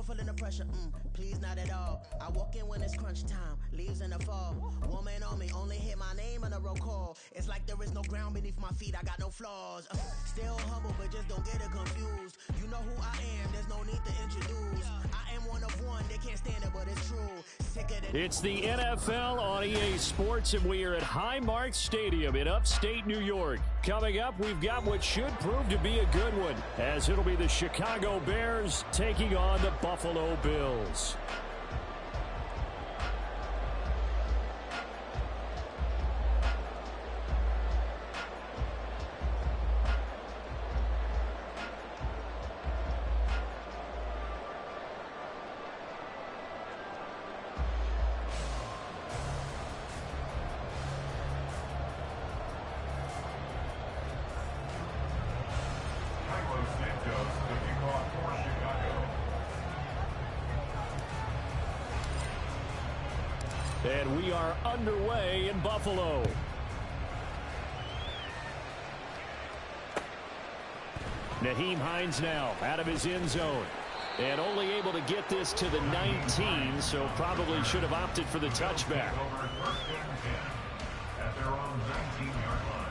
feeling the pressure, please not at all. I walk in when it's crunch time, leaves in the fall. Woman on me, only hit my name on a roll call. It's like there is no ground beneath my feet, I got no flaws. Still humble, but just don't get it confused. You know who I am, there's no need to introduce. I am one of one, they can't stand it, but it's true. It's the NFL on EA Sports, and we are at Highmark Stadium in upstate New York. Coming up, we've got what should prove to be a good one, as it'll be the Chicago Bears taking on the Buffalo Bills. And we are underway in Buffalo. Nyheim Hines now out of his end zone. And only able to get this to the 19, so probably should have opted for the touchback. At their own 19-yard line.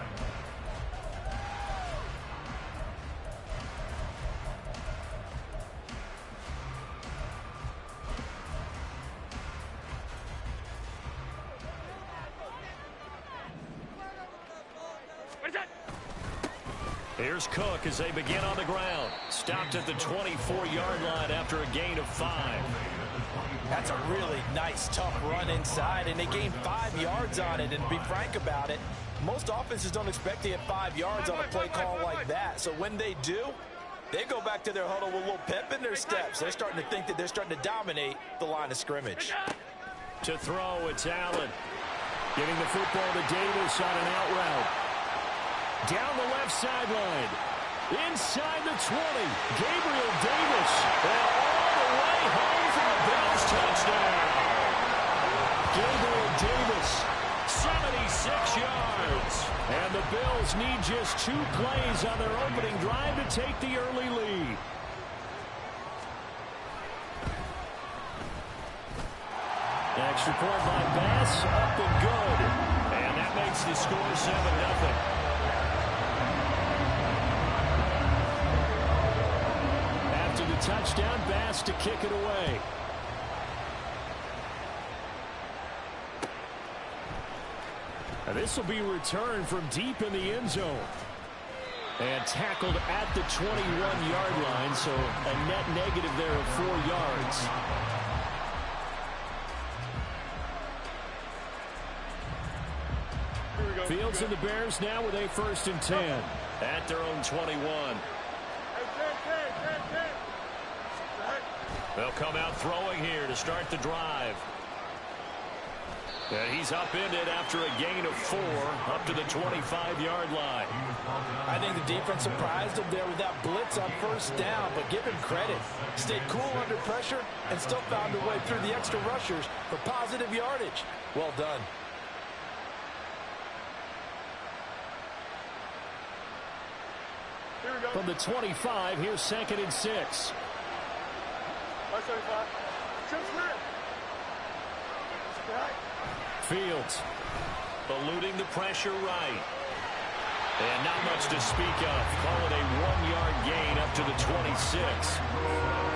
Here's Cook as they begin on the ground. Stopped at the 24-yard line after a gain of 5. That's a really nice, tough run inside, and they gained 5 yards on it. And to be frank about it, most offenses don't expect to get 5 yards on a play call like that. So when they do, they go back to their huddle with a little pep in their steps. They're starting to think that they're starting to dominate the line of scrimmage. To throw, it's Allen. Giving the football to Davis on an out route. Down the left sideline. Inside the 20. Gabriel Davis. And all the way home for the Bills touchdown. Gabriel Davis, 76 yards. And the Bills need just 2 plays on their opening drive to take the early lead. Extra point by Bass, up and good. And that makes the score 7-0. Touchdown, Bass to kick it away. Now this will be returned from deep in the end zone. And tackled at the 21-yard line, so a net negative there of 4 yards. Fields and the Bears now with a 1st and 10 at their own 21. They'll come out throwing here to start the drive. And he's upended after a gain of 4 up to the 25-yard line. I think the defense surprised him there with that blitz on 1st down, but give him credit. Stayed cool under pressure and still found a way through the extra rushers for positive yardage. Well done. From the 25, here's 2nd and 6. Fields eluding the pressure right. And not much to speak of. Call it a 1-yard gain up to the 26.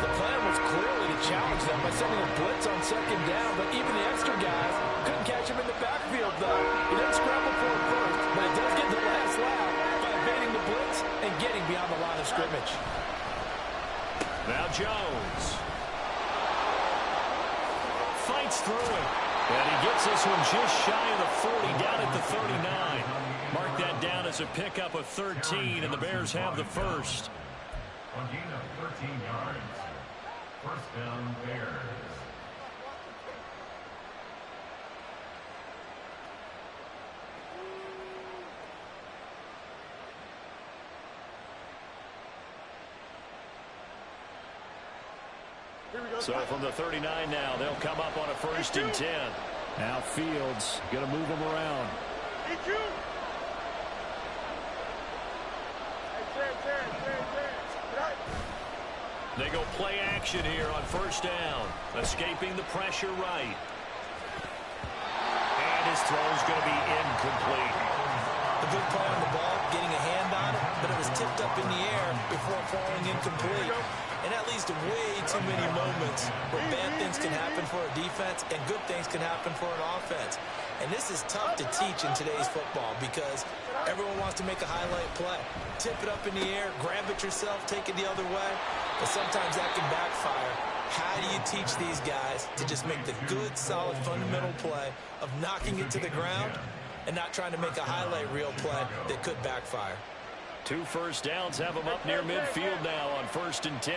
The plan was clearly to challenge them by sending a blitz on 2nd down, but even the extra guys couldn't catch him in the backfield, though. He didn't scramble for it first, but it does get the last lap by evading the blitz and getting beyond the line of scrimmage. Now Jones fights through it. And he gets this one just shy of the 40, down at the 39. Mark that down as a pickup of 13, and the Bears have the 1st. On gain of 13 yards. 1st down, Bears. So from the 39 now, they'll come up on a 1st and 10. Now Fields going to move them around. They go play action here on first down. Escaping the pressure right. And his throw's going to be incomplete. A good play on the ball, getting a hand on it, but it was tipped up in the air before falling incomplete. And that leads to way too many moments where bad things can happen for a defense and good things can happen for an offense. And this is tough to teach in today's football because everyone wants to make a highlight play. Tip it up in the air, grab it yourself, take it the other way. But sometimes that can backfire. How do you teach these guys to just make the good, solid, fundamental play of knocking it to the ground and not trying to make a highlight reel play that could backfire? 2 first downs have them up near midfield now on 1st and 10.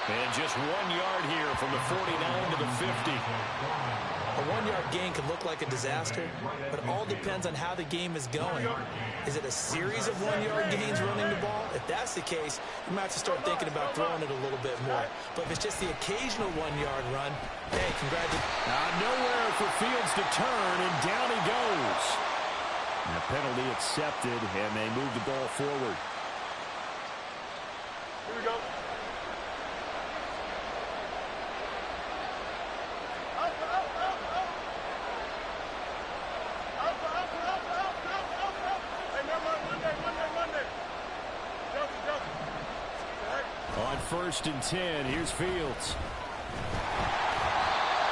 And just 1 yard here from the 49 to the 50. A 1-yard gain can look like a disaster, but it all depends on how the game is going. Is it a series of 1-yard gains running the ball? If that's the case, you might have to start thinking about throwing it a little bit more. But if it's just the occasional 1-yard run, hey, congratulations. Nowhere for Fields to turn, and down he goes. And a penalty accepted, and they move the ball forward. Here we go. On 1st and 10, here's Fields.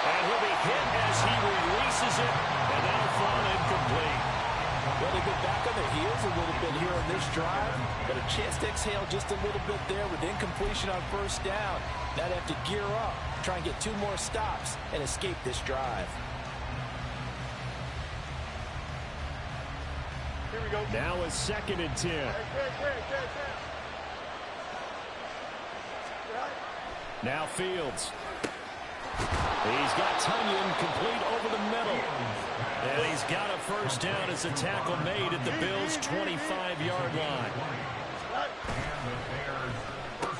And he'll be hit as he releases it, and that'll fall incomplete. Well, they get back on their heels a little bit here on this drive, but a chance to exhale just a little bit there with incompletion on first down. Now they have to gear up, try and get 2 more stops, and escape this drive. Here we go. Now a 2nd and 10. Now Fields. He's got Tunyon complete over the middle. And he's got a first down as a tackle made at the Bills' 25-yard line.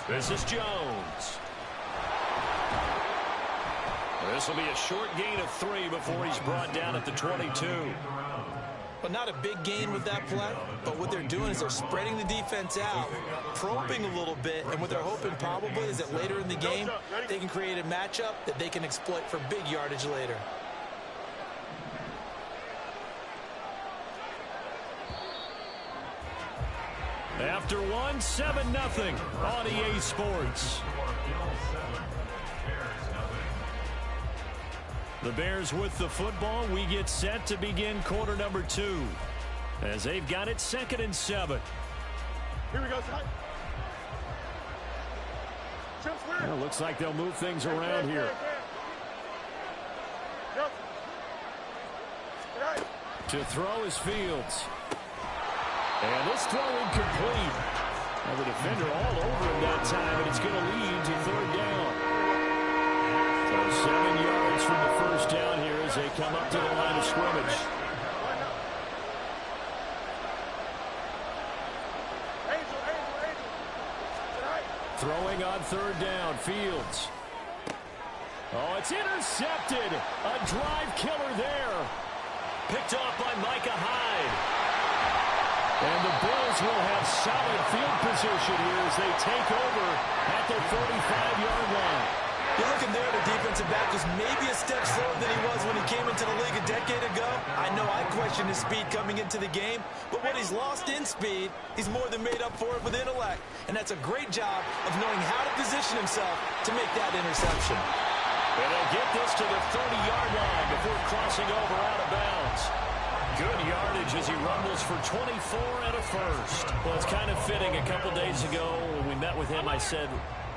This is Jones. This will be a short gain of 3 before he's brought down at the 22. But not a big gain with that play. But what they're doing is they're spreading the defense out, probing a little bit, and what they're hoping probably is that later in the game, they can create a matchup that they can exploit for big yardage later. After 1, 7-0 on EA Sports. The Bears with the football. We get set to begin quarter number 2 as they've got it 2nd and 7. Here we go, Well, looks like they'll move things around here. To throw is Fields. And this throw incomplete. Now the defender all over him that time, and it's going to lead to 3rd down. So 7 yards from the first down here as they come up to the line of scrimmage. Throwing on 3rd down, Fields. Oh, it's intercepted. A drive killer there. Picked off by Micah Hyde. And the Bills will have solid field position here as they take over at their 45-yard line. You're looking there, the defensive back was maybe a step slower than he was when he came into the league a decade ago. I know I questioned his speed coming into the game, but what he's lost in speed, he's more than made up for it with intellect. And that's a great job of knowing how to position himself to make that interception. And they'll get this to the 30-yard line before crossing over out of bounds. Good yardage as he rumbles for 24 and a first. Well, it's kind of fitting. A couple days ago when we met with him, I said,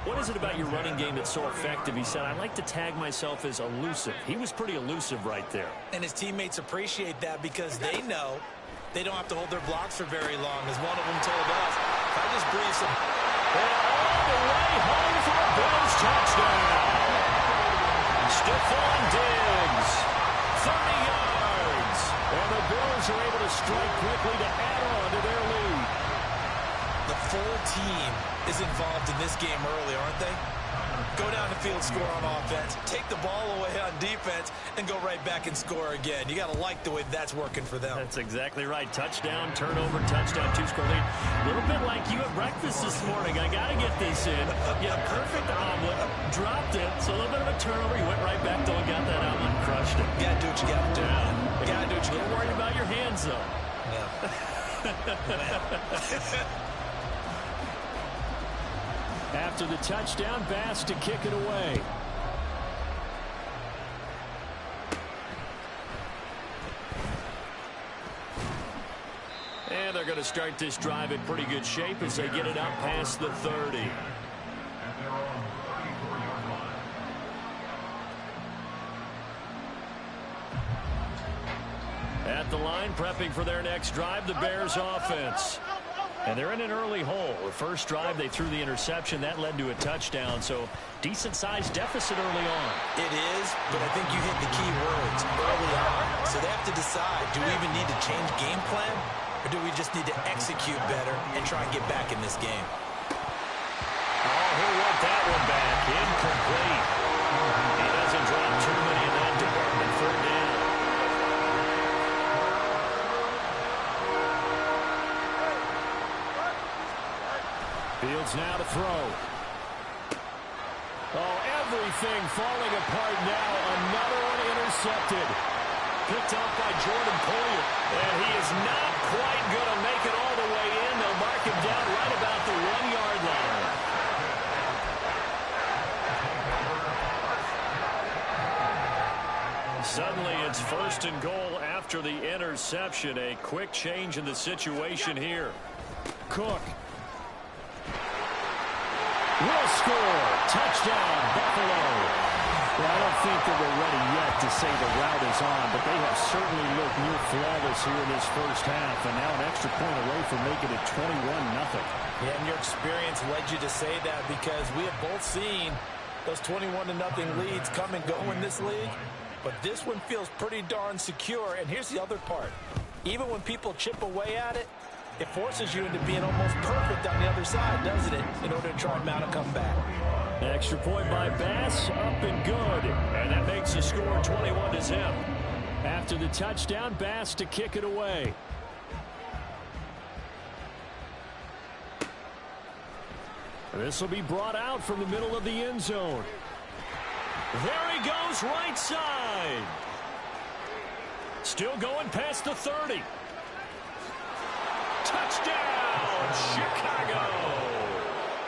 what is it about your running game that's so effective? He said, I like to tag myself as elusive. He was pretty elusive right there. And his teammates appreciate that because they know they don't have to hold their blocks for very long, as one of them told us. If I just breathe some... And all the way home for a Bills touchdown. Stephon Diggs, 30 yards. And the Bills are able to strike quickly to add on to their lead. The full team is involved in this game early, aren't they? Go down the field, score on offense, take the ball away on defense, and go right back and score again. You got to like the way that's working for them. That's exactly right. Touchdown, turnover, touchdown, 2-score lead. A little bit like you at breakfast this morning. I got to get this in. Yeah, perfect omelet. Dropped it. So a little bit of a turnover. You went right back though and got that omelet and crushed it. You got to do what you got to do. You got to do what you got to do. Don't worry about your hands, though. After the touchdown, Bass to kick it away. And they're going to start this drive in pretty good shape as they get it up past the 30. At the line, prepping for their next drive, the Bears offense. And they're in an early hole. The first drive, they threw the interception. That led to a touchdown. So decent-sized deficit early on. It is, but I think you hit the key words early on. So they have to decide, do we even need to change game plan? Or do we just need to execute better and try and get back in this game? Oh, he'll want that one back. Incomplete. He doesn't drop too many in that department. Third down. Fields now to throw. Oh, everything falling apart now. Another one intercepted. Picked off by Jordan Poyer. And he is not quite going to make it all the way in. They'll mark him down right about the 1-yard line. Suddenly it's 1st and goal after the interception. A quick change in the situation here. Cook will score. Touchdown, Buffalo. Well, I don't think that we're ready yet to say the route is on, but they have certainly looked near flawless here in this first half, and now an extra point away from making it 21-0. Yeah, and your experience led you to say that because we have both seen those 21-0 leads come and go in this league, but this one feels pretty darn secure. And here's the other part. Even when people chip away at it, it forces you into being almost perfect on the other side, doesn't it, in order to try and mount a comeback. Extra point by Bass, up and good. And that makes the score 21-0. After the touchdown, Bass to kick it away. This will be brought out from the middle of the end zone. There he goes, right side. Still going past the 30. Touchdown, Chicago.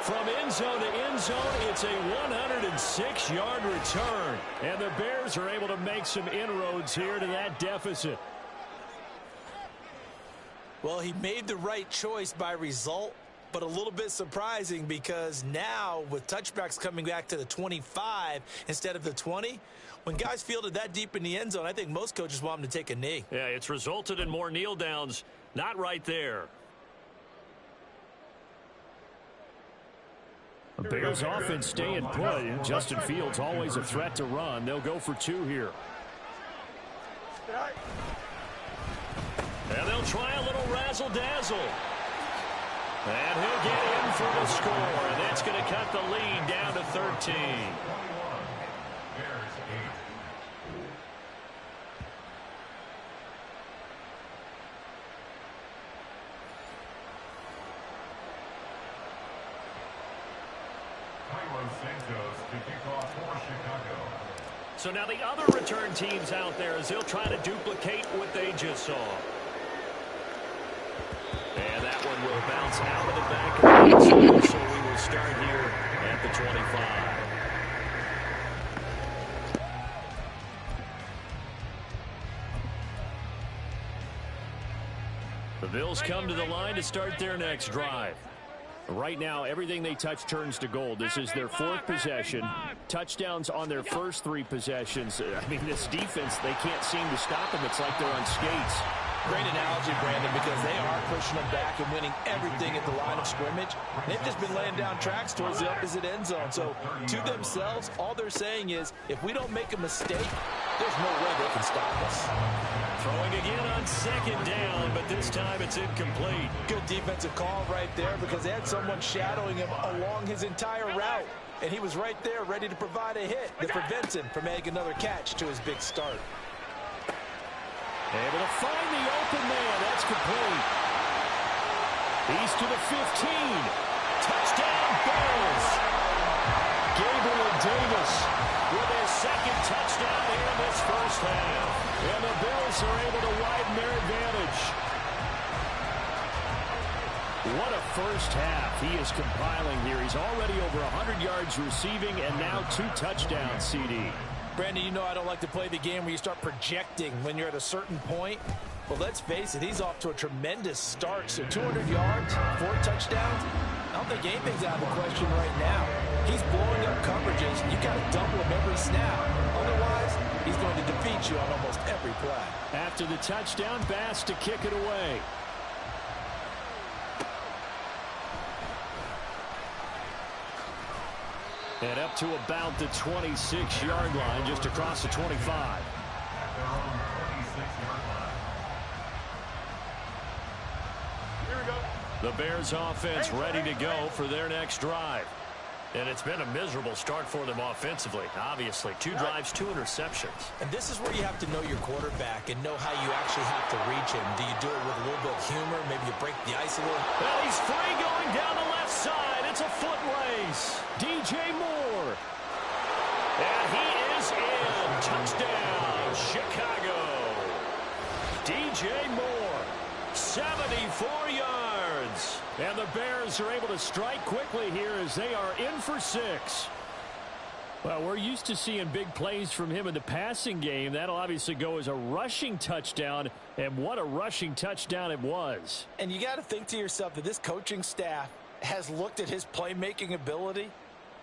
From end zone to end zone, it's a 106-yard return. And the Bears are able to make some inroads here to that deficit. Well, he made the right choice by result, but a little bit surprising because now with touchbacks coming back to the 25 instead of the 20, when guys fielded that deep in the end zone, I think most coaches want them to take a knee. Yeah, it's resulted in more kneel downs. Not right there. The Bears offense staying put. Justin Fields always a threat to run. They'll go for 2 here. And they'll try a little razzle-dazzle. And he'll get in for the score. And that's going to cut the lead down to 13. So now the other return teams out there as they'll try to duplicate what they just saw. And that one will bounce out of the back of the end zone, so we will start here at the 25. The Bills come to the line to start their next drive. Right now, everything they touch turns to gold. This is their 4th possession. Touchdowns on their first 3 possessions. I mean, this defense, they can't seem to stop them. It's like they're on skates. Great analogy, Brandon, because they are pushing them back and winning everything at the line of scrimmage. They've just been laying down tracks towards the opposite end zone. So to themselves, all they're saying is, if we don't make a mistake, there's no way they can stop us. Throwing again on 2nd second down, but this time it's incomplete. Good defensive call right there because they had someone shadowing him along his entire route. And he was right there ready to provide a hit that prevents him from adding another catch to his big start. Able to find the open man. That's complete. He's to the 15. Touchdown, Bears. Gabriel Davis with his second touchdown here in this first half. And the Bills are able to widen their advantage. What a first half he is compiling here. He's already over 100 yards receiving and now 2 touchdowns, CD. Brandon, you know I don't like to play the game where you start projecting when you're at a certain point. But let's face it, he's off to a tremendous start. So 200 yards, 4 touchdowns. I don't think anything's out of the question right now. He's blowing up coverages. You got to double him every snap. Otherwise, he's going to defeat you on almost every play. After the touchdown, Bass to kick it away. And up to about the 26-yard line, just across the 25. The Bears offense ready to go for their next drive. And it's been a miserable start for them offensively, obviously. 2 drives, 2 interceptions. And this is where you have to know your quarterback and know how you actually have to reach him. Do you do it with a little bit of humor? Maybe you break the ice a little? Well, he's free going down the left side. It's a foot race. DJ Moore. And he is in. Touchdown, Chicago. DJ Moore, 74 yards. And the Bears are able to strike quickly here as they are in for 6. Well, we're used to seeing big plays from him in the passing game. That'll obviously go as a rushing touchdown, and what a rushing touchdown it was. And you got to think to yourself that this coaching staff has looked at his playmaking ability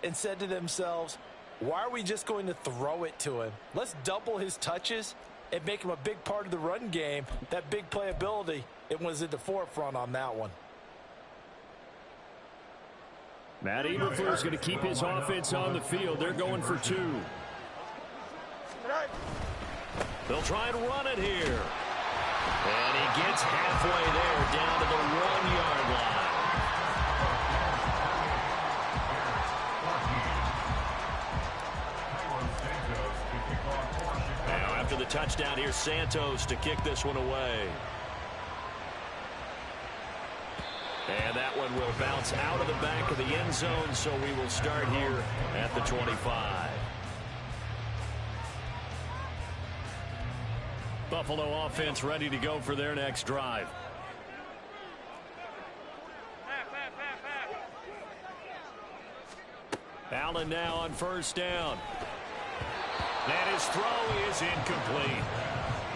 and said to themselves, why are we just going to throw it to him? Let's double his touches and make him a big part of the run game. That big playability, it was at the forefront on that one. Matt Eberflus going to keep his offense on the field. They're going for 2. They'll try and run it here. And he gets halfway there, down to the 1-yard line. Now after the touchdown, here's Santos to kick this one away. And that one will bounce out of the back of the end zone, so we will start here at the 25. Buffalo offense ready to go for their next drive. Allen now on first down. And his throw is incomplete.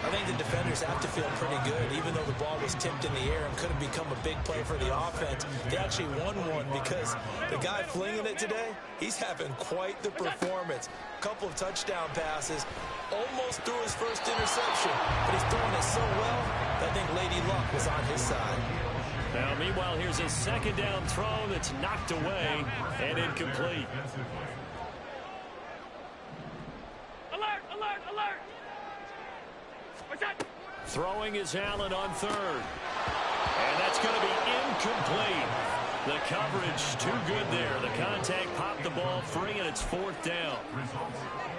I think the defenders have to feel pretty good. Even though the ball was tipped in the air and could have become a big play for the offense, they actually won one because the guy flinging it today, he's having quite the performance. Couple of touchdown passes, almost threw his first interception, but he's throwing it so well that I think Lady Luck was on his side. Now, meanwhile, here's a second down throw that's knocked away and incomplete. Alert, alert, alert! Throwing is Allen on 3rd. And that's going to be incomplete. The coverage too good there. The contact popped the ball free, and it's 4th down.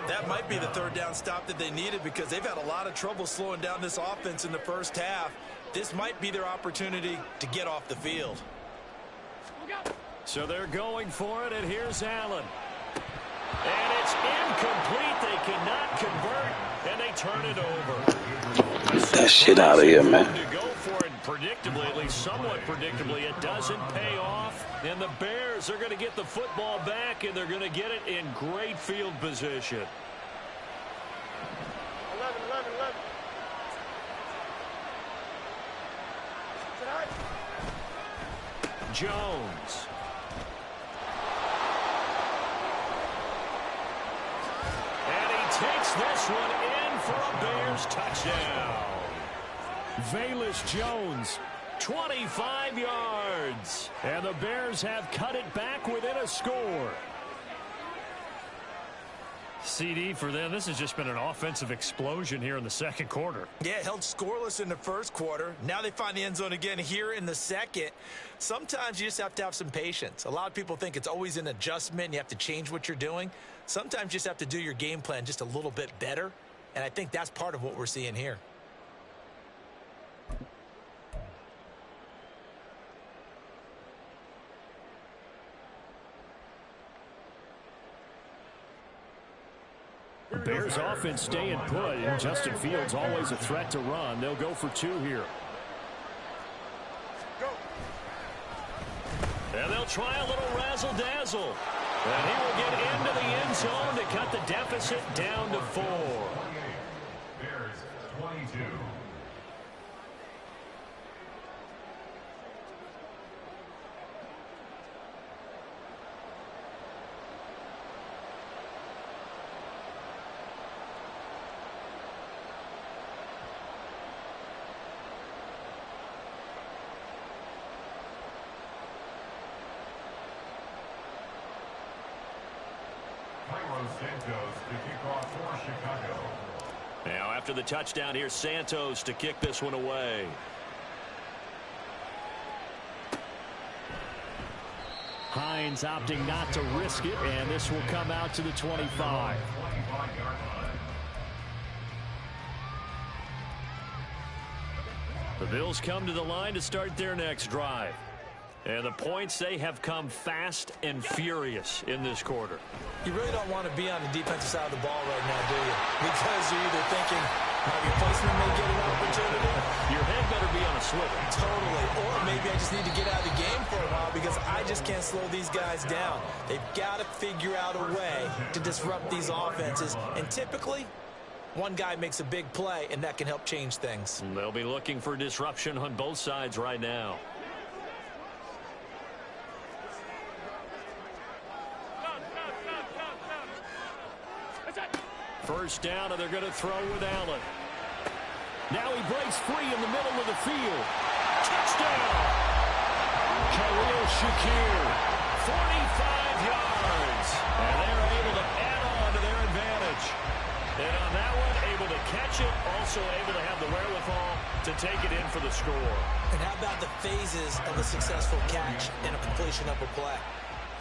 That might be the 3rd down stop that they needed because they've had a lot of trouble slowing down this offense in the first half. This might be their opportunity to get off the field. So they're going for it, and here's Allen. And it's incomplete. They cannot convert, and they turn it over. Get that shit out of here, man. To go for it predictably, at least somewhat predictably, it doesn't pay off. And the Bears are going to get the football back, and they're going to get it in great field position. 11, 11, 11. Jones. And he takes this one in for a Bears touchdown. Velus Jones, 25 yards. And the Bears have cut it back within a score. CD for them. This has just been an offensive explosion here in the second quarter. Yeah, held scoreless in the first quarter. Now they find the end zone again here in the second. Sometimes you just have to have some patience. A lot of people think it's always an adjustment. You have to change what you're doing. Sometimes you just have to do your game plan just a little bit better. And I think that's part of what we're seeing here. The Bears offense staying put, and Justin Fields always a threat to run. They'll go for 2 here. And they'll try a little razzle-dazzle. And he will get into the end zone to cut the deficit down to 4. Bears 22. Santos to kick off for Chicago. Now after the touchdown, here's Santos to kick this one away. Hines opting not to risk it, and this will come out to the 25. The Bills come to the line to start their next drive. And the points, they have come fast and furious in this quarter. You really don't want to be on the defensive side of the ball right now, do you? Because you're either thinking, my replacement may get an opportunity. Your head better be on a swivel. Totally. Or maybe I just need to get out of the game for a while because I just can't slow these guys down. They've got to figure out a way to disrupt these offenses. And typically, one guy makes a big play, and that can help change things. They'll be looking for disruption on both sides right now. First down, and they're going to throw with Allen. Now he breaks free in the middle of the field. Touchdown! Khalil Shakir, 45 yards. And they're able to add on to their advantage. And on that one, able to catch it, also able to have the wherewithal to take it in for the score. And how about the phases of a successful catch and a completion of a play?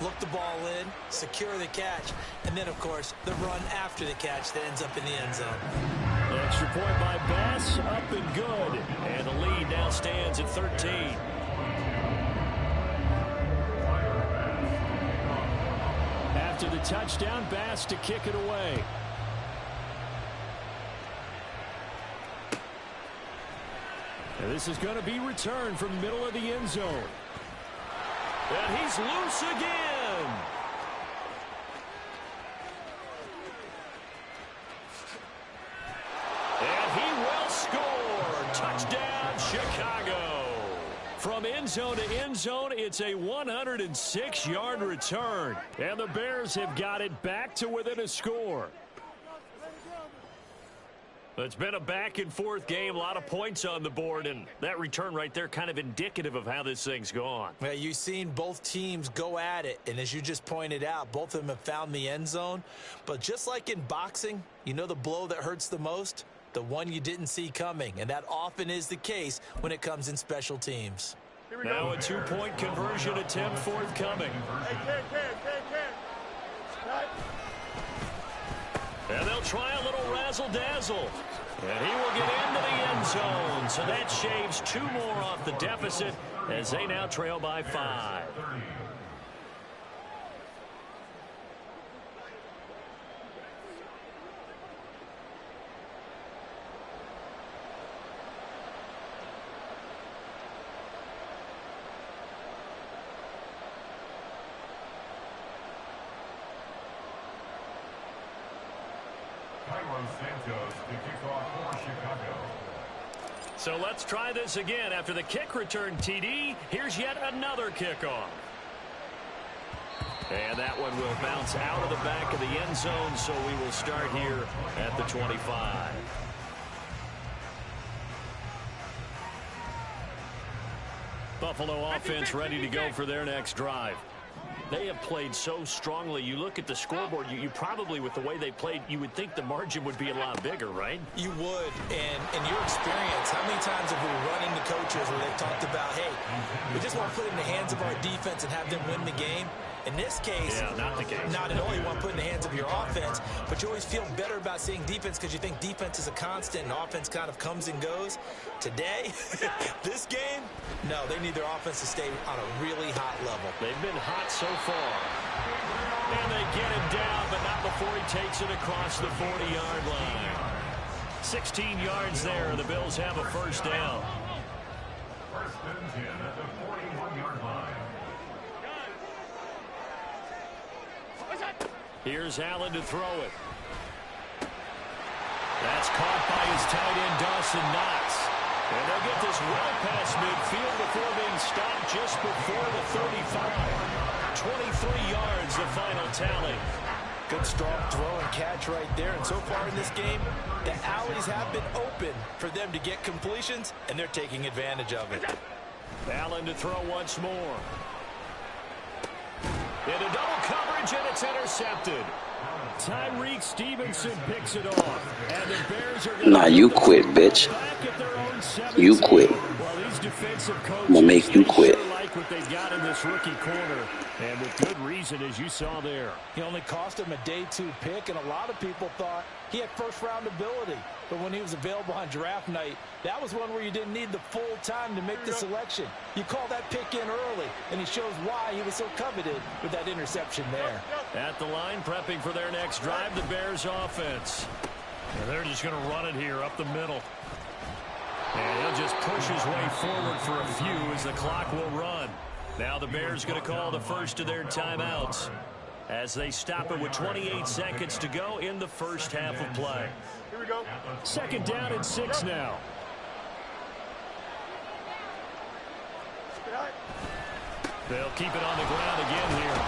Look the ball in, secure the catch, and then, of course, the run after the catch that ends up in the end zone. Extra point by Bass, up and good. And the lead now stands at 13. After the touchdown, Bass to kick it away. And this is going to be returned from the middle of the end zone. And he's loose again. And he will score. Touchdown, Chicago. From end zone to end zone, it's a 106-yard return. And the Bears have got it back to within a score. It's been a back-and-forth game, a lot of points on the board, and that return right there kind of indicative of how this thing's gone. Well, you've seen both teams go at it, and as you just pointed out, both of them have found the end zone. But just like in boxing, you know the blow that hurts the most? The one you didn't see coming, and that often is the case when it comes in special teams. Now a two-point conversion attempt forthcoming. And they'll try a little razzle-dazzle. And he will get into the end zone. So that shaves 2 more off the deficit as they now trail by 5. Santos to kick off for Chicago. So let's try this again. After the kick return TD, here's yet another kickoff. And that one will bounce out of the back of the end zone, so we will start here at the 25. Buffalo offense ready to go for their next drive. They have played so strongly. You look at the scoreboard, you probably, with the way they played, you would think the margin would be a lot bigger, right? You would. And in your experience, how many times have we run into coaches where they've talked about, hey, we just want to put it in the hands of our defense and have them win the game? In this case, not the case. Not at all. You want to put it in the hands of your offense, but you always feel better about seeing defense because you think defense is a constant and offense kind of comes and goes. Today, this game, no, they need their offense to stay on a really hot level. They've been hot so far. And they get him down, but not before he takes it across the 40-yard line. 16 yards there. The Bills have a first down. First and 10 at the 41-yard line. Here's Allen to throw it. That's caught by his tight end, Dawson Knox. And they'll get this well past midfield before being stopped just before the 35. 23 yards, the final tally. Good strong throw and catch right there. And so far in this game, the alleys have been open for them to get completions, and they're taking advantage of it. Allen to throw once more. Into double coverage, and it's intercepted. Tyreek Stevenson picks it off. And the Bears are Nah, you quit, bitch. You quit. Well, these defensive coaches, I'm gonna make you quit. Sure like what they've got in this rookie corner. And with good reason, as you saw there. He only cost him a day 2 pick, and a lot of people thought he had first-round ability. But when he was available on draft night, that was one where you didn't need the full time to make the selection. You call that pick in early, and he shows why he was so coveted with that interception there. At the line, prepping for their next drive, the Bears offense. And they're just going to run it here up the middle. And he'll just push his way forward for a few as the clock will run. Now the Bears going to call the first of their timeouts as they stop it with 28 seconds to go in the first half of play. Here we go. Second down and 6 now. They'll keep it on the ground again here.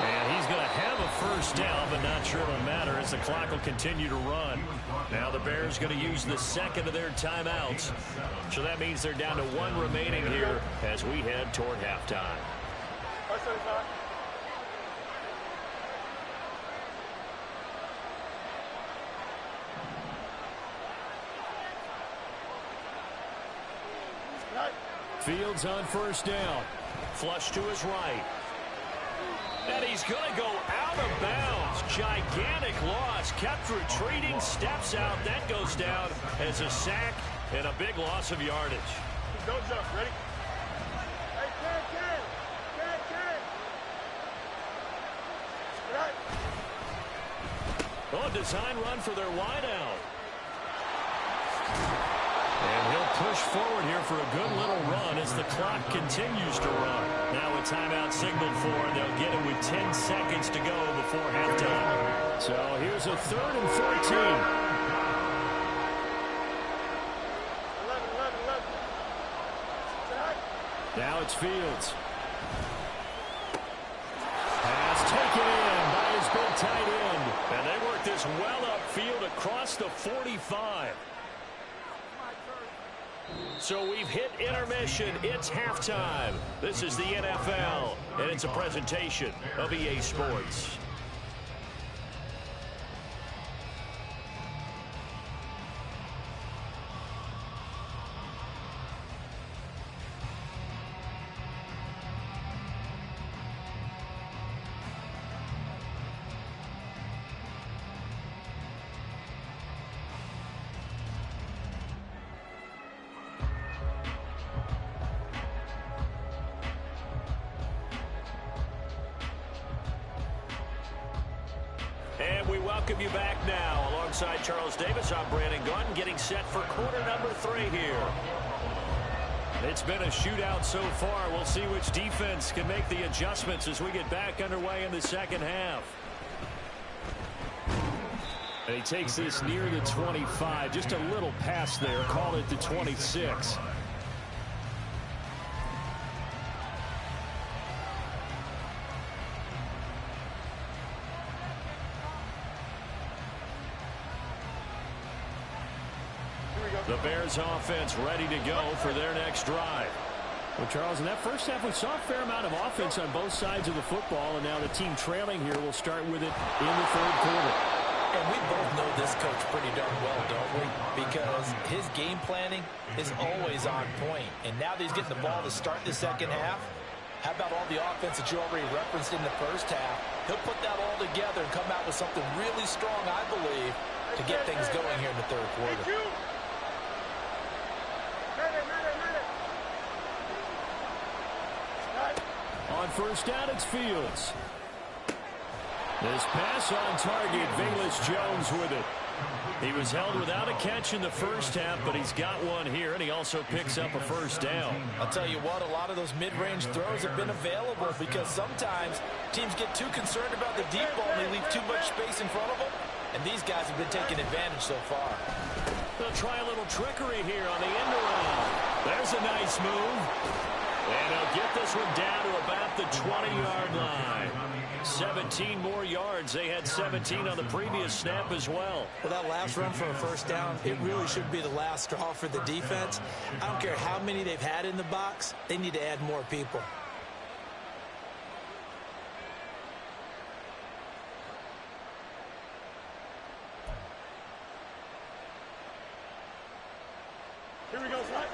And he's going to have a first down, but not sure it'll matter as the clock will continue to run. Now the Bears going to use the second of their timeouts. So that means they're down to 1 remaining here as we head toward halftime. Fields on first down. Flush to his right. And he's going to go out of bounds. Gigantic loss. Kept retreating. Steps out. That goes down as a sack and a big loss of yardage. Don't jump. Ready? Hey, Ken. Oh, design run for their wideout. And he'll push forward here for a good little run as the clock continues to run. Now a timeout signaled for, and they'll get it with 10 seconds to go before halftime. So here's a 3rd and 14. 11. Now it's Fields. Pass taken in by his big tight end. And they work this well upfield across the 45. So we've hit intermission. It's halftime. This is the NFL, and it's a presentation of EA Sports. And we welcome you back now. Alongside Charles Davis, I'm Brandon Gunn, getting set for quarter number 3 here. It's been a shootout so far. We'll see which defense can make the adjustments as we get back underway in the second half. And he takes this near the 25. Just a little pass there. Call it the 26. The Bears offense ready to go for their next drive. Well, Charles, in that first half, we saw a fair amount of offense on both sides of the football, and now the team trailing here will start with it in the third quarter. And we both know this coach pretty darn well, don't we? Because his game planning is always on point. And now that he's getting the ball to start the second half, how about all the offense that you already referenced in the first half? He'll put that all together and come out with something really strong, I believe, to get things going here in the third quarter. On first down, it's Fields. This pass on target, Velus Jones with it. He was held without a catch in the first half, but he's got one here, and he also picks up a first down. I'll tell you what, a lot of those mid-range throws have been available because sometimes teams get too concerned about the deep ball and they leave too much space in front of them, and these guys have been taking advantage so far. They'll try a little trickery here on the end around. There's a nice move. And he'll get this one down to about the 20-yard line. 17 more yards. They had 17 on the previous snap as well. Well, that last run for a first down, it really should be the last straw for the defense. I don't care how many they've had in the box. They need to add more people. Here we go, Slide.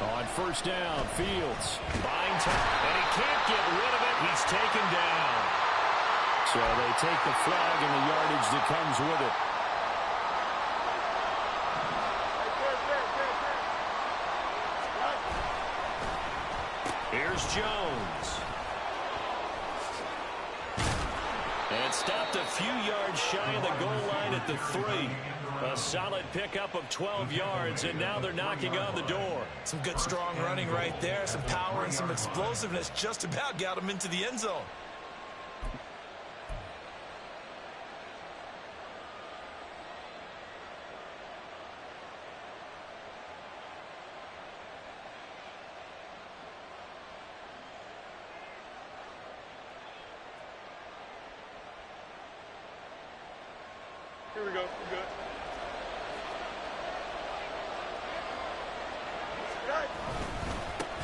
On first down, Fields buying time, and he can't get rid of it. He's taken down. So they take the flag and the yardage that comes with it. Here's Jones. And stopped a few yards shy of the goal line at the 3. A solid pickup of 12 yards, and now they're knocking on the door. Some good, strong running right there. Some power and some explosiveness just about got him into the end zone. Here we go. We're good.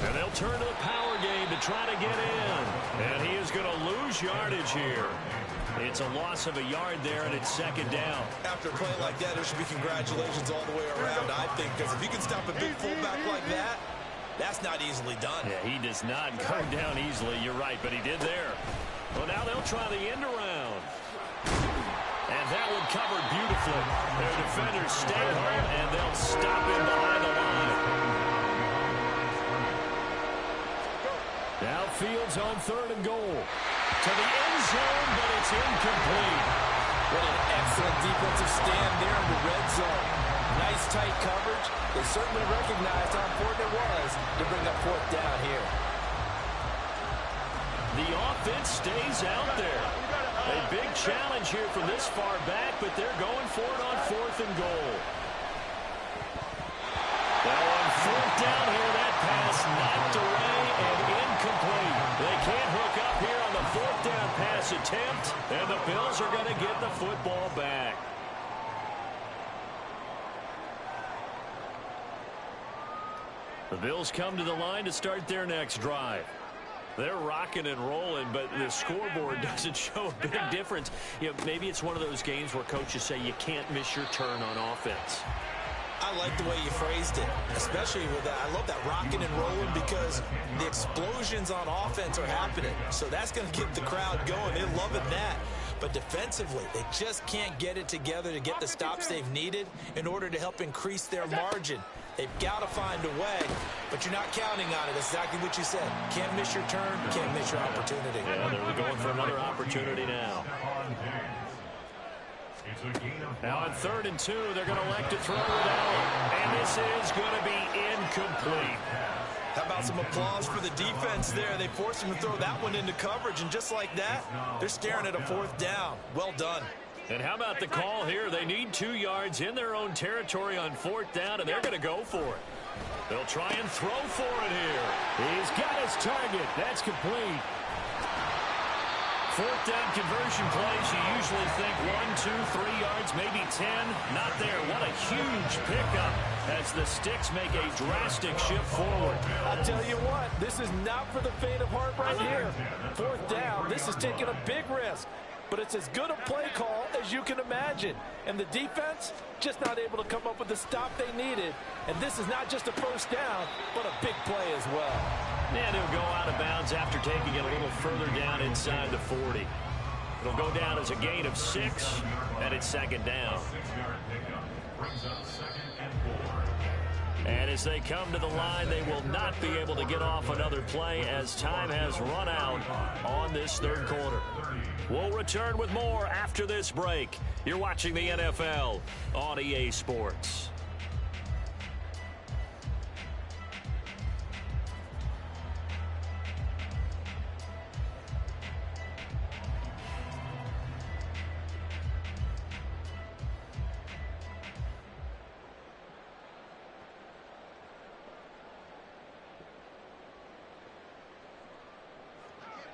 And they'll turn to the power game to try to get in. And he is going to lose yardage here. It's a loss of a yard there, and it's second down. After a play like that, there should be congratulations all the way around, I think, because if you can stop a big fullback like that, that's not easily done. Yeah, he does not go down easily. You're right, but he did there. Well, now they'll try the end around. And that one covered beautifully. Their defenders stay home, and they'll stop him behind the line. Now Fields on third and goal. To the end zone, but it's incomplete. What an excellent defensive stand there in the red zone. Nice tight coverage. They certainly recognized how important it was to bring up fourth down here. The offense stays out there. A big challenge here from this far back, but they're going for it on fourth and goal. Now on fourth down here, that pass knocked away and incomplete. They can't hook up here on the fourth down pass attempt, and the Bills are going to get the football back. The Bills come to the line to start their next drive. They're rocking and rolling, but the scoreboard doesn't show a big difference. You know, maybe it's one of those games where coaches say you can't miss your turn on offense. I like the way you phrased it, especially with that. I love that rocking and rolling because the explosions on offense are happening. So that's going to get the crowd going. They're loving that. But defensively, they just can't get it together to get the stops they've needed in order to help increase their margin. They've got to find a way, but you're not counting on it. That's exactly what you said. Can't miss your turn, can't miss your opportunity. Yeah, they're going for another opportunity now. Now on 3rd and 2, they're going to elect to throw it out. And this is going to be incomplete. How about some applause for the defense there? They forced him to throw that one into coverage, and just like that, they're staring at a fourth down. Well done. And how about the call here? They need 2 yards in their own territory on 4th down, and they're going to go for it. They'll try and throw for it here. He's got his target. That's complete. fourth down conversion plays, you usually think 1, 2, 3 yards, maybe 10. Not there. What a huge pickup as the Sticks make a drastic shift forward. I'll tell you what, this is not for the faint of heart right here. Fourth down, this is taking a big risk. But it's as good a play call as you can imagine. And the defense just not able to come up with the stop they needed. And this is not just a first down, but a big play as well. And he'll go out of bounds after taking it a little further down inside the 40. It'll go down as a gain of 6, and it's second down. 6-yard pickup brings up 2nd and 4. And as they come to the line, they will not be able to get off another play as time has run out on this third quarter. We'll return with more after this break. You're watching the NFL on EA Sports.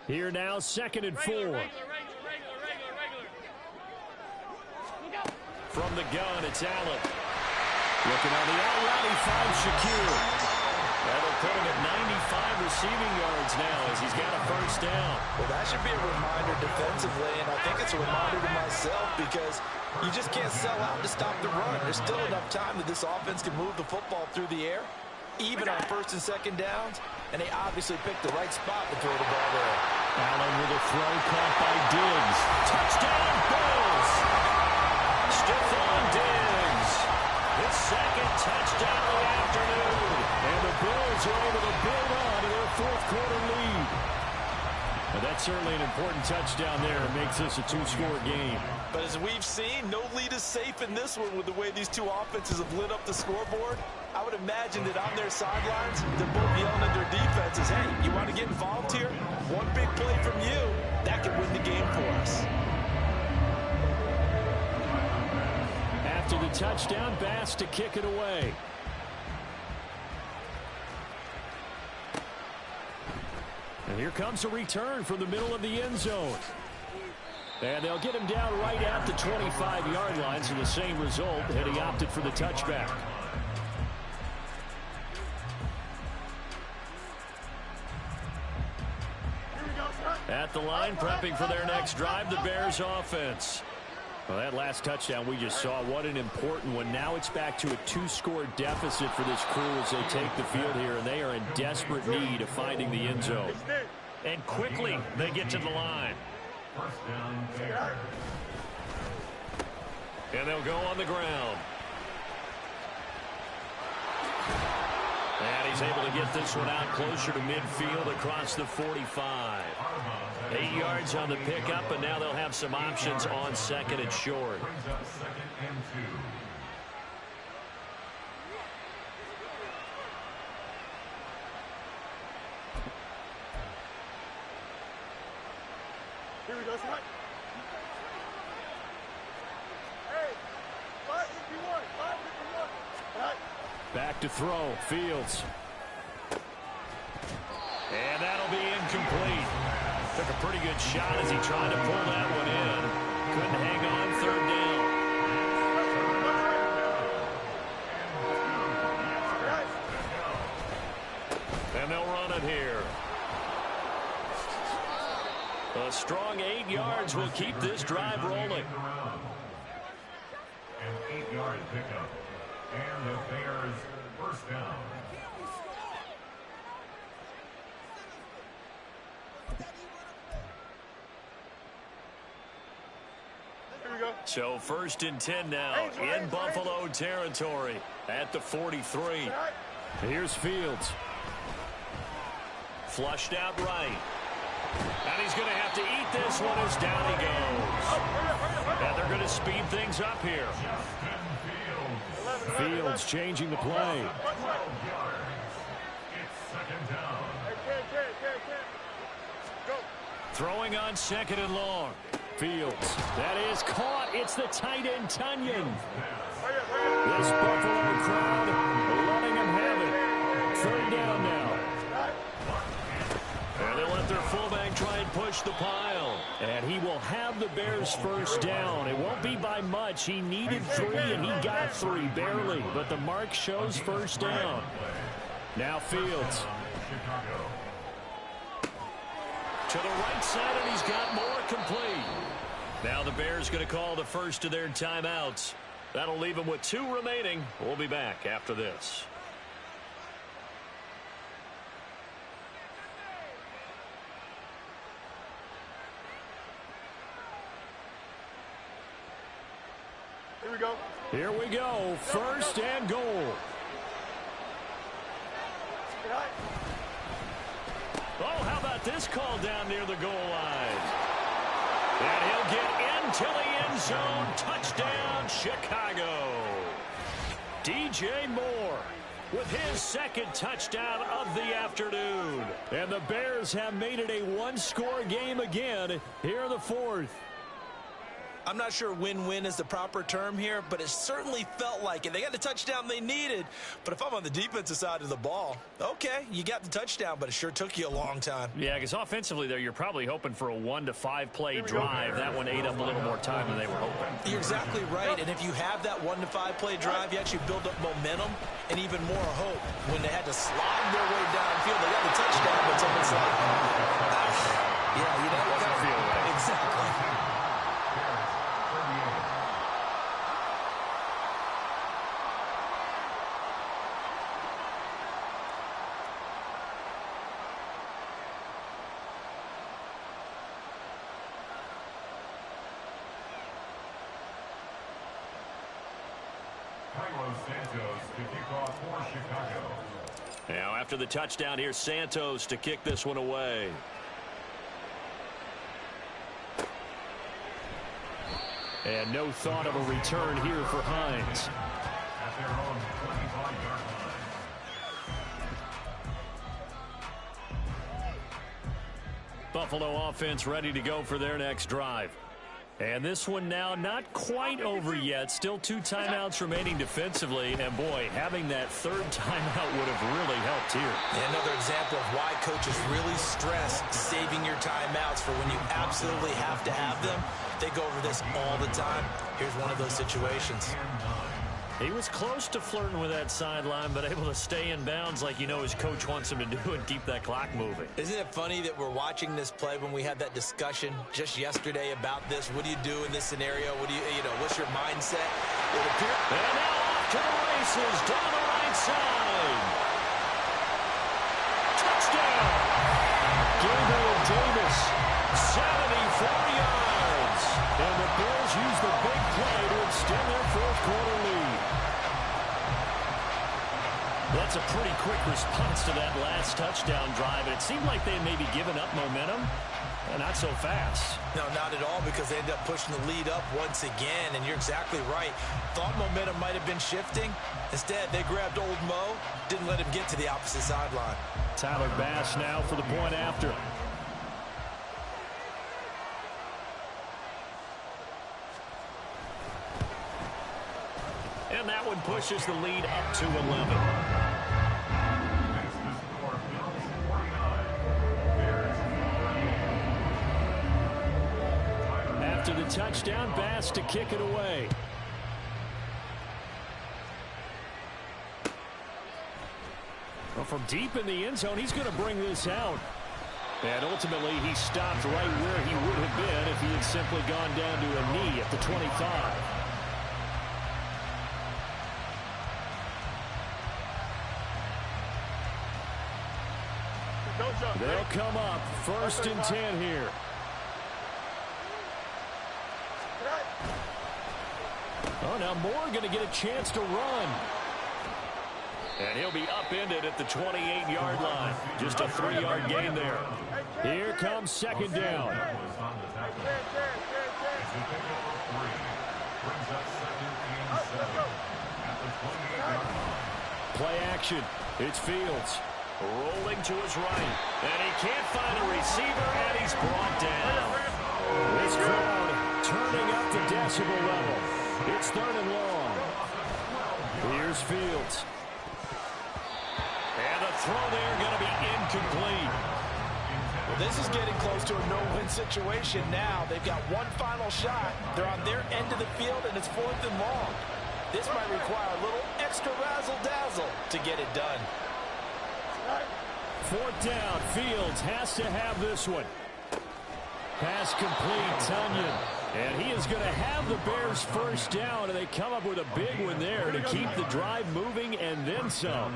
Here now, 2nd and 4. From the gun, it's Allen. Looking on the out route, he finds Shakir. That'll put him at 95 receiving yards now as he's got a first down. Well, that should be a reminder defensively, and I think it's a reminder to myself because you just can't sell out to stop the run. There's still enough time that this offense can move the football through the air, even on 1st and 2nd downs, and they obviously picked the right spot to throw the ball there. Allen with a throw caught by Diggs. Touchdown, Bills! Stephon Diggs, his 2nd touchdown of the afternoon. And the Bills are able to build on to their 4th quarter lead. And that's certainly an important touchdown there. It makes this a 2-score game. But as we've seen, no lead is safe in this one with the way these two offenses have lit up the scoreboard. I would imagine that on their sidelines, they're both yelling at their defenses, hey, you want to get involved here? One big play from you, that could win the game for us. After the touchdown, Bass to kick it away. And here comes a return from the middle of the end zone. And they'll get him down right at the 25-yard line, so the same result, and he opted for the touchback. At the line, prepping for their next drive, the Bears offense. Well, that last touchdown we just saw, what an important one. Now it's back to a 2-score deficit for this crew as they take the field here, and they are in desperate need of finding the end zone. And quickly, they get to the line. First down, Bears. And they'll go on the ground. And he's able to get this one out closer to midfield across the 45. 8 yards on the pickup, and now they'll have some options on 2nd and short. Brings up 2nd and 2. Here we go, Smart. Hey, 551, 551. All right. Back to throw, Fields. And that'll be incomplete. Took a pretty good shot as he tried to pull that one in. Couldn't hang on 3rd down. And they'll run it here. A strong 8 yards will keep this drive rolling. An 8-yard pickup. And the Bears first down. So 1st and 10 now in Buffalo territory at the 43. Here's Fields. Flushed out right. And he's going to have to eat this one as down he goes. And they're going to speed things up here. Fields changing the play. It's 2nd down. Throwing on 2nd and long. Fields. That is caught. It's the tight end, Tunyon. This Buffalo crowd letting him have it. 3rd down now. And they'll let their fullback try and push the pile. And he will have the Bears first down. It won't be by much. He needed 3, and he got 3, barely. But the mark shows first down. Now Fields. To the right side, and he's got more complete. Now the Bears going to call the first of their timeouts. That'll leave them with 2 remaining. We'll be back after this. Here we go. Here we go. First and goal. Oh, how about this call down near the goal line? And he'll get into the end zone. Touchdown, Chicago. DJ Moore with his second touchdown of the afternoon. And the Bears have made it a one-score game again here in the fourth. I'm not sure win-win is the proper term here, but it certainly felt like it. They got the touchdown they needed, but if I'm on the defensive side of the ball, okay, you got the touchdown, but it sure took you a long time. Yeah, because offensively there, you're probably hoping for a 1 to 5 play drive. That one ate up a little more time than they were hoping. You're exactly right, and if you have that 1 to 5 play drive, you actually build up momentum and even more hope. When they had to slide their way downfield, they got the touchdown, but someone's like, yeah, you know, doesn't feel right. Exactly. Santos to kick off for Chicago. Now after the touchdown, here's Santos to kick this one away. And no thought of a return here for Hines. At their own 25-yard line. Buffalo offense ready to go for their next drive. And this one now not quite over yet. Still 2 timeouts remaining defensively. And, boy, having that 3rd timeout would have really helped here. And another example of why coaches really stress saving your timeouts for when you absolutely have to have them. They go over this all the time. Here's one of those situations. He was close to flirting with that sideline, but able to stay in bounds like you know his coach wants him to do and keep that clock moving. Isn't it funny that we're watching this play when we had that discussion just yesterday about this? What do you do in this scenario? What do you know, what's your mindset? It appears. And now off to the races down the right side. Touchdown. Gabriel Davis, 74 yards. And the Bills use the big play to extend their 4th quarter lead. That's a pretty quick response to that last touchdown drive. And it seemed like they had maybe given up momentum. Not so fast. No, not at all, because they ended up pushing the lead up once again. And you're exactly right. Thought momentum might have been shifting. Instead, they grabbed old Mo, didn't let him get to the opposite sideline. Tyler Bass now for the point after. And that one pushes the lead up to 11. That's the score. Bills 49. Bears 38. After the touchdown, Bass to kick it away. Well, from deep in the end zone, he's going to bring this out. And ultimately, he stopped right where he would have been if he had simply gone down to a knee at the 25. They'll come up 1st and 10 here. Oh, now Moore going to get a chance to run. And he'll be upended at the 28-yard line. Just a 3-yard gain there. Here comes 2nd down. Play action. It's Fields. Rolling to his right. And he can't find a receiver, and he's brought down. This crowd turning up the decibel level. It's 3rd and long. Here's Fields. And the throw there going to be incomplete. Well, this is getting close to a no-win situation now. They've got one final shot. They're on their end of the field, and it's 4th and long. This might require a little extra razzle-dazzle to get it done. 4th down. Fields has to have this one. Pass complete, Tonyan. And he is going to have the Bears first down, and they come up with a big one there to keep the drive moving and then some.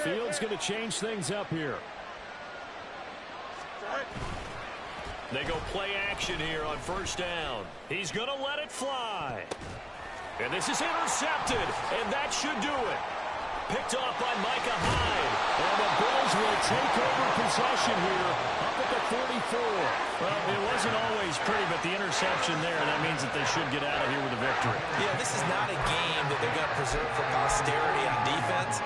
Fields going to change things up here. They go play action here on 1st down. He's going to let it fly. And this is intercepted, and that should do it. Picked off by Micah Hyde. And the Bills will take over possession here up at the 44. Well, it wasn't always pretty, but the interception there, that means that they should get out of here with a victory. Yeah, this is not a game that they're going to preserve for posterity on defense,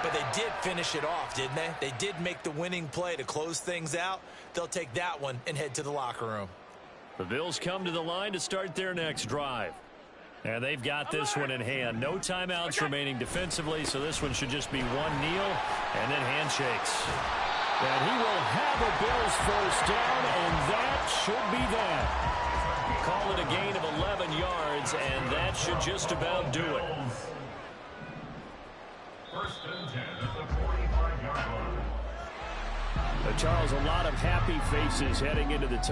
but they did finish it off, didn't they? They did make the winning play to close things out. They'll take that one and head to the locker room. The Bills come to the line to start their next drive. And they've got this one in hand. No timeouts remaining defensively, so this one should just be one kneel and then handshakes. And he will have a Bills first down, and that should be that. Call it a gain of 11 yards, and that should just about do it. 1st and 10 at the 45-yard line. Charles, a lot of happy faces heading into the